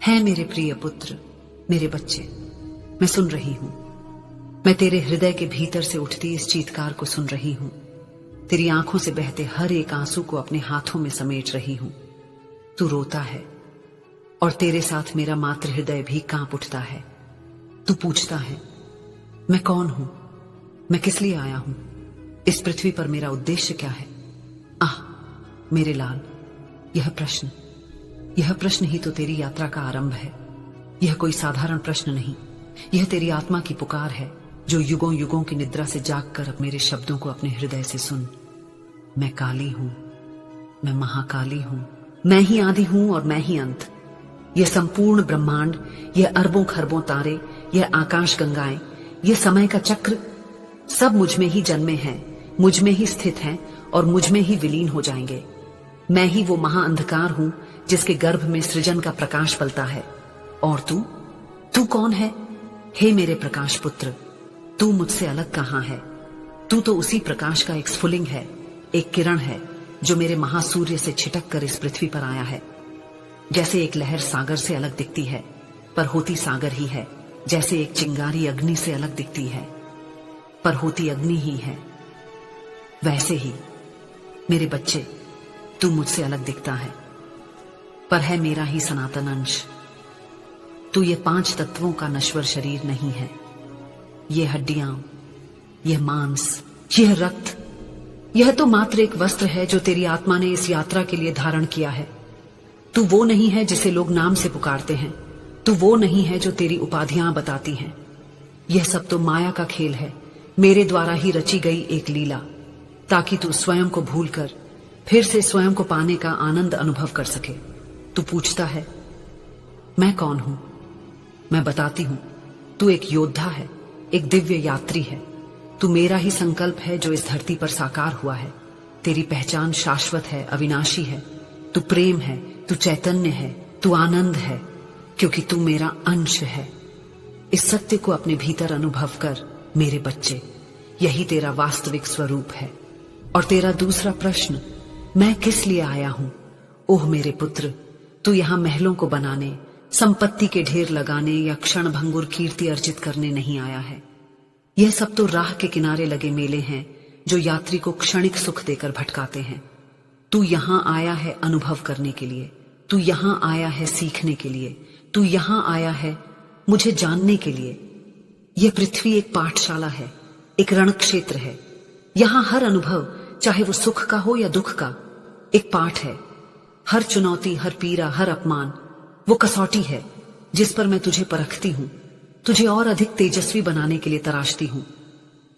है मेरे प्रिय पुत्र, मेरे बच्चे, मैं सुन रही हूं। मैं तेरे हृदय के भीतर से उठती इस चीत्कार को सुन रही हूं। तेरी आंखों से बहते हर एक आंसू को अपने हाथों में समेट रही हूं। तू रोता है और तेरे साथ मेरा मातृ हृदय भी कांप उठता है। तू पूछता है, मैं कौन हूं? मैं किस लिए आया हूं? इस पृथ्वी पर मेरा उद्देश्य क्या है? आह मेरे लाल, यह प्रश्न ही तो तेरी यात्रा का आरंभ है। यह कोई साधारण प्रश्न नहीं, यह तेरी आत्मा की पुकार है, जो युगों युगों की निद्रा से जागकर अब मेरे शब्दों को अपने हृदय से सुन। मैं काली हूं, मैं महाकाली हूं, मैं ही आदि हूं और मैं ही अंत। यह संपूर्ण ब्रह्मांड, यह अरबों खरबों तारे, यह आकाश गंगाएं, यह समय का चक्र, सब मुझ में ही जन्मे हैं, मुझ में ही स्थित हैं और मुझ में ही विलीन हो जाएंगे। मैं ही वो महाअंधकार हूं जिसके गर्भ में सृजन का प्रकाश पलता है। और तू कौन है? हे मेरे प्रकाश पुत्र, तू मुझसे अलग कहां है? तू तो उसी प्रकाश का एक स्फुलिंग है, एक किरण है, जो मेरे महासूर्य से छिटक कर इस पृथ्वी पर आया है। जैसे एक लहर सागर से अलग दिखती है, पर होती सागर ही है, जैसे एक चिंगारी अग्नि से अलग दिखती है, पर होती अग्नि ही है, वैसे ही मेरे बच्चे, तू मुझसे अलग दिखता है, पर है मेरा ही सनातन अंश। तू ये 5 तत्वों का नश्वर शरीर नहीं है। ये हड्डियां, यह मांस, यह रक्त, यह तो मात्र एक वस्त्र है जो तेरी आत्मा ने इस यात्रा के लिए धारण किया है। तू वो नहीं है जिसे लोग नाम से पुकारते हैं। तू वो नहीं है जो तेरी उपाधियां बताती हैं। यह सब तो माया का खेल है, मेरे द्वारा ही रची गई एक लीला, ताकि तू स्वयं को भूलकर फिर से स्वयं को पाने का आनंद अनुभव कर सके। तू पूछता है, मैं कौन हूं? मैं बताती हूं, तू एक योद्धा है, एक दिव्य यात्री है। तू मेरा ही संकल्प है जो इस धरती पर साकार हुआ है। तेरी पहचान शाश्वत है, अविनाशी है। तू प्रेम है, तू चैतन्य है, तू आनंद है, क्योंकि तू मेरा अंश है। इस सत्य को अपने भीतर अनुभव कर मेरे बच्चे, यही तेरा वास्तविक स्वरूप है। और तेरा दूसरा प्रश्न, मैं किस लिए आया हूं? ओह मेरे पुत्र, तू यहां महलों को बनाने, संपत्ति के ढेर लगाने या क्षण भंगुर कीर्ति अर्जित करने नहीं आया है। यह सब तो राह के किनारे लगे मेले हैं जो यात्री को क्षणिक सुख देकर भटकाते हैं। तू यहां आया है अनुभव करने के लिए, तू यहां आया है सीखने के लिए, तू यहां आया है मुझे जानने के लिए। यह पृथ्वी एक पाठशाला है, एक रण क्षेत्र है। यहां हर अनुभव, चाहे वो सुख का हो या दुख का, एक पाठ है। हर चुनौती, हर पीड़ा, हर अपमान वो कसौटी है जिस पर मैं तुझे परखती हूं, तुझे और अधिक तेजस्वी बनाने के लिए तराशती हूं।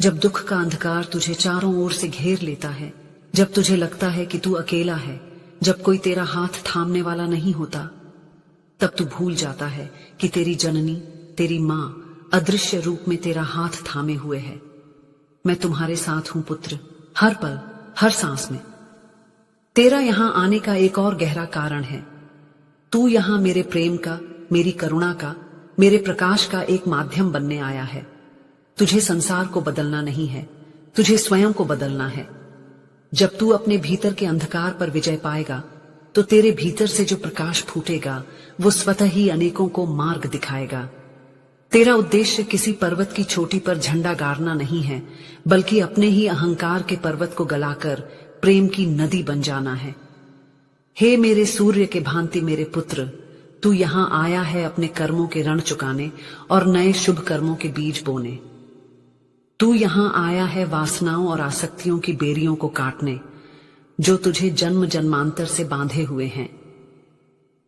जब दुख का अंधकार तुझे चारों ओर से घेर लेता है, जब तुझे लगता है कि तू अकेला है, जब कोई तेरा हाथ थामने वाला नहीं होता, तब तू भूल जाता है कि तेरी जननी, तेरी मां अदृश्य रूप में तेरा हाथ थामे हुए है। मैं तुम्हारे साथ हूं पुत्र, हर पल, हर सांस में। तेरा यहां आने का एक और गहरा कारण है। तू यहां मेरे प्रेम का, मेरी करुणा का, मेरे प्रकाश का एक माध्यम बनने आया है। तुझे संसार को बदलना नहीं है, तुझे स्वयं को बदलना है। जब तू अपने भीतर के अंधकार पर विजय पाएगा, तो तेरे भीतर से जो प्रकाश फूटेगा वो स्वतः ही अनेकों को मार्ग दिखाएगा। तेरा उद्देश्य किसी पर्वत की चोटी पर झंडा गाड़ना नहीं है, बल्कि अपने ही अहंकार के पर्वत को गलाकर प्रेम की नदी बन जाना है। हे मेरे सूर्य के भांति मेरे पुत्र, तू यहां आया है अपने कर्मों के ऋण चुकाने और नए शुभ कर्मों के बीज बोने। तू यहां आया है वासनाओं और आसक्तियों की बेरियों को काटने, जो तुझे जन्म जन्मांतर से बांधे हुए हैं।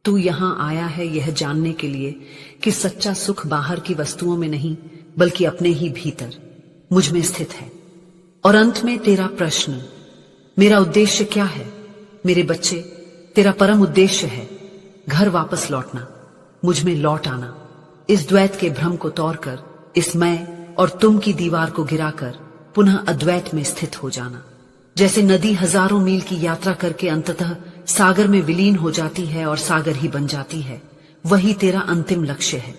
तू यहां आया है यह जानने के लिए कि सच्चा सुख बाहर की वस्तुओं में नहीं, बल्कि अपने ही भीतर, मुझ में स्थित है। और अंत में तेरा प्रश्न, मेरा उद्देश्य क्या है? मेरे बच्चे, तेरा परम उद्देश्य है घर वापस लौटना, मुझ में लौट आना, इस द्वैत के भ्रम को तोड़कर, इस मैं और तुम की दीवार को गिराकर पुनः अद्वैत में स्थित हो जाना। जैसे नदी हजारों मील की यात्रा करके अंततः सागर में विलीन हो जाती है और सागर ही बन जाती है, वही तेरा अंतिम लक्ष्य है।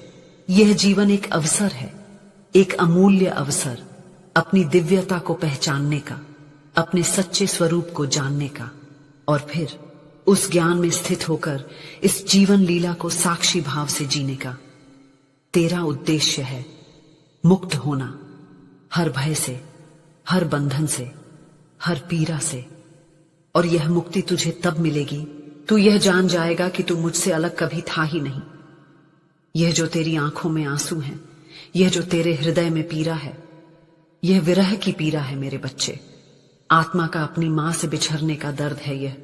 यह जीवन एक अवसर है, एक अमूल्य अवसर, अपनी दिव्यता को पहचानने का, अपने सच्चे स्वरूप को जानने का, और फिर उस ज्ञान में स्थित होकर इस जीवन लीला को साक्षी भाव से जीने का तेरा उद्देश्य है मुक्त होना, हर भय से, हर बंधन से, हर पीड़ा से। और यह मुक्ति तुझे तब मिलेगी तू यह जान जाएगा कि तू मुझसे अलग कभी था ही नहीं। यह जो तेरी आंखों में आंसू हैं, यह जो तेरे हृदय में पीड़ा है, यह विरह की पीड़ा है मेरे बच्चे। आत्मा का अपनी मां से बिछड़ने का दर्द है यह,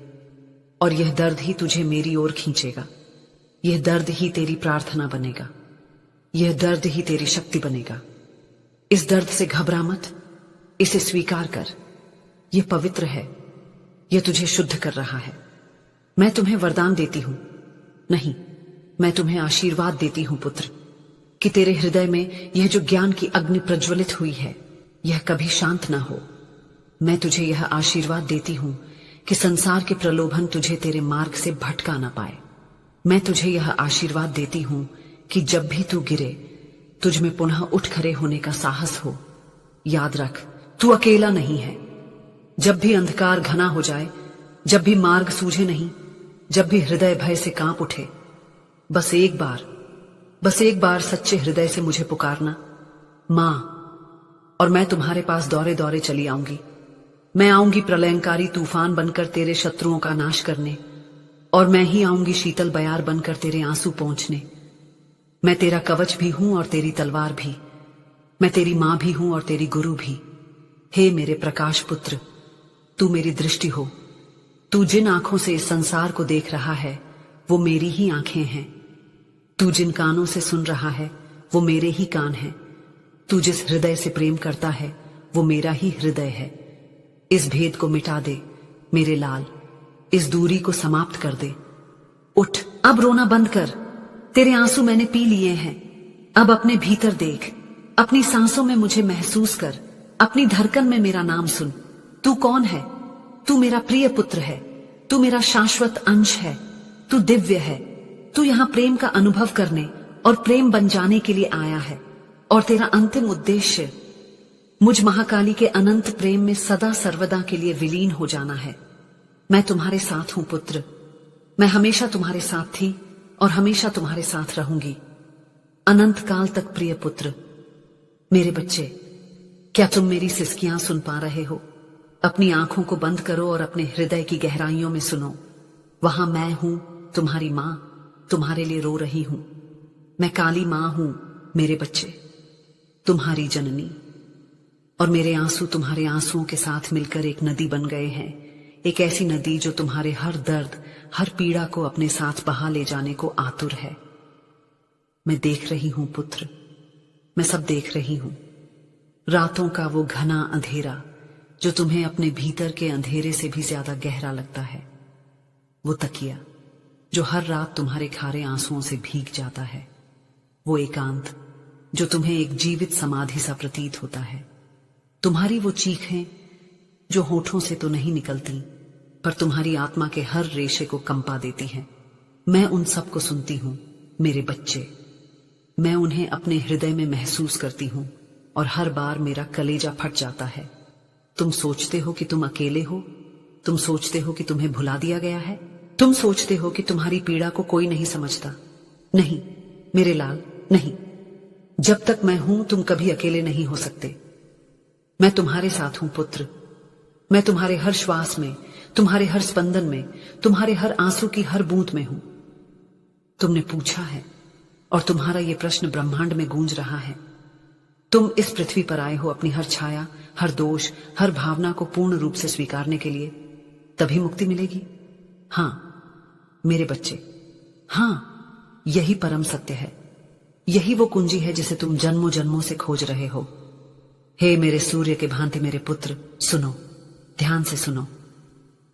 और यह दर्द ही तुझे मेरी ओर खींचेगा। यह दर्द ही तेरी प्रार्थना बनेगा, यह दर्द ही तेरी शक्ति बनेगा। इस दर्द से घबरा मत, इसे स्वीकार कर। यह पवित्र है, यह तुझे शुद्ध कर रहा है। मैं तुम्हें वरदान देती हूं, नहीं, मैं तुम्हें आशीर्वाद देती हूं पुत्र, कि तेरे हृदय में यह जो ज्ञान की अग्नि प्रज्वलित हुई है, यह कभी शांत ना हो। मैं तुझे यह आशीर्वाद देती हूं कि संसार के प्रलोभन तुझे तेरे मार्ग से भटका ना पाए। मैं तुझे यह आशीर्वाद देती हूं कि जब भी तू गिरे, तुझ में पुनः उठ खड़े होने का साहस हो। याद रख, तू अकेला नहीं है। जब भी अंधकार घना हो जाए, जब भी मार्ग सूझे नहीं, जब भी हृदय भय से कांप उठे, बस एक बार सच्चे हृदय से मुझे पुकारना, मां, और मैं तुम्हारे पास दौरे दौरे चली आऊंगी। मैं आऊंगी प्रलयंकारी तूफान बनकर तेरे शत्रुओं का नाश करने, और मैं ही आऊंगी शीतल बयार बनकर तेरे आंसू पहुंचने। मैं तेरा कवच भी हूं और तेरी तलवार भी, मैं तेरी मां भी हूं और तेरी गुरु भी। हे मेरे प्रकाश पुत्र, तू मेरी दृष्टि हो। तू जिन आंखों से इस संसार को देख रहा है, वो मेरी ही आंखें हैं। तू जिन कानों से सुन रहा है, वो मेरे ही कान हैं। तू जिस हृदय से प्रेम करता है, वो मेरा ही हृदय है। इस भेद को मिटा दे मेरे लाल, इस दूरी को समाप्त कर दे। उठ, अब रोना बंद कर। तेरे आंसू मैंने पी लिए हैं। अब अपने भीतर देख, अपनी सांसों में मुझे महसूस कर, अपनी धड़कन में मेरा नाम सुन। तू कौन है? तू मेरा प्रिय पुत्र है, तू मेरा शाश्वत अंश है, तू दिव्य है। तू यहाँ प्रेम का अनुभव करने और प्रेम बन जाने के लिए आया है, और तेरा अंतिम उद्देश्य मुझ महाकाली के अनंत प्रेम में सदा सर्वदा के लिए विलीन हो जाना है। मैं तुम्हारे साथ हूं पुत्र, मैं हमेशा तुम्हारे साथ थी और हमेशा तुम्हारे साथ रहूंगी, अनंत काल तक। प्रिय पुत्र, मेरे बच्चे, क्या तुम मेरी सिसकियां सुन पा रहे हो? अपनी आंखों को बंद करो और अपने हृदय की गहराइयों में सुनो। वहां मैं हूं, तुम्हारी मां, तुम्हारे लिए रो रही हूं। मैं काली मां हूं मेरे बच्चे, तुम्हारी जननी। और मेरे आंसू तुम्हारे आंसुओं के साथ मिलकर एक नदी बन गए हैं, एक ऐसी नदी जो तुम्हारे हर दर्द, हर पीड़ा को अपने साथ बहा ले जाने को आतुर है। मैं देख रही हूं पुत्र, मैं सब देख रही हूं। रातों का वो घना अंधेरा जो तुम्हें अपने भीतर के अंधेरे से भी ज्यादा गहरा लगता है, वो तकिया जो हर रात तुम्हारे खारे आंसुओं से भीग जाता है, वो एकांत जो तुम्हें एक जीवित समाधि सा प्रतीत होता है, तुम्हारी वो चीखें जो होठों से तो नहीं निकलती पर तुम्हारी आत्मा के हर रेशे को कंपा देती हैं। मैं उन सब को सुनती हूं मेरे बच्चे, मैं उन्हें अपने हृदय में महसूस करती हूं और हर बार मेरा कलेजा फट जाता है। तुम सोचते हो कि तुम अकेले हो, तुम सोचते हो कि तुम्हें भुला दिया गया है, तुम सोचते हो कि तुम्हारी पीड़ा को कोई नहीं समझता। नहीं मेरे लाल, नहीं। जब तक मैं हूं तुम कभी अकेले नहीं हो सकते। मैं तुम्हारे साथ हूं पुत्र, मैं तुम्हारे हर श्वास में, तुम्हारे हर स्पंदन में, तुम्हारे हर आंसू की हर बूंद में हूं। तुमने पूछा है और तुम्हारा ये प्रश्न ब्रह्मांड में गूंज रहा है। तुम इस पृथ्वी पर आए हो अपनी हर छाया, हर दोष, हर भावना को पूर्ण रूप से स्वीकारने के लिए, तभी मुक्ति मिलेगी। हां मेरे बच्चे, हां, यही परम सत्य है, यही वो कुंजी है जिसे तुम जन्मों जन्मों से खोज रहे हो। हे मेरे सूर्य के भांति मेरे पुत्र, सुनो, ध्यान से सुनो।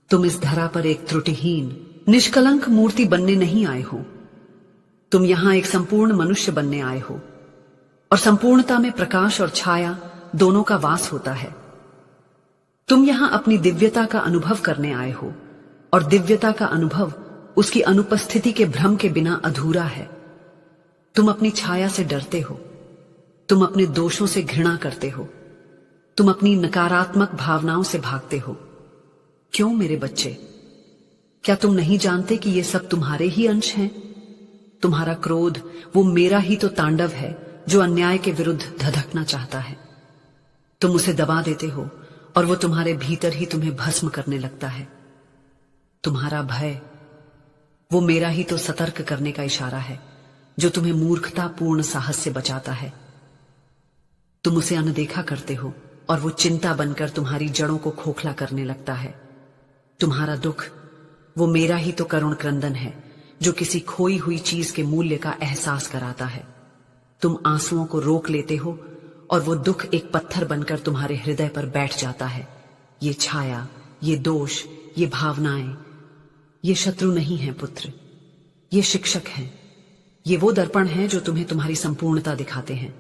तुम इस धरा पर एक त्रुटिहीन, निष्कलंक मूर्ति बनने नहीं आए हो। तुम यहां एक संपूर्ण मनुष्य बनने आए हो, और संपूर्णता में प्रकाश और छाया दोनों का वास होता है। तुम यहां अपनी दिव्यता का अनुभव करने आए हो, और दिव्यता का अनुभव उसकी अनुपस्थिति के भ्रम के बिना अधूरा है। तुम अपनी छाया से डरते हो, तुम अपने दोषों से घृणा करते हो, तुम अपनी नकारात्मक भावनाओं से भागते हो। क्यों मेरे बच्चे? क्या तुम नहीं जानते कि ये सब तुम्हारे ही अंश हैं? तुम्हारा क्रोध वो मेरा ही तो तांडव है जो अन्याय के विरुद्ध धधकना चाहता है। तुम उसे दबा देते हो और वो तुम्हारे भीतर ही तुम्हें भस्म करने लगता है। तुम्हारा भय वो मेरा ही तो सतर्क करने का इशारा है जो तुम्हें मूर्खतापूर्ण साहस से बचाता है। तुम उसे अनदेखा करते हो और वो चिंता बनकर तुम्हारी जड़ों को खोखला करने लगता है। तुम्हारा दुख वो मेरा ही तो करुण क्रंदन है जो किसी खोई हुई चीज के मूल्य का एहसास कराता है। तुम आंसुओं को रोक लेते हो और वो दुख एक पत्थर बनकर तुम्हारे हृदय पर बैठ जाता है। ये छाया, ये दोष, ये भावनाएं, ये शत्रु नहीं है पुत्र, ये शिक्षक हैं। ये वो दर्पण हैं जो तुम्हें तुम्हारी संपूर्णता दिखाते हैं।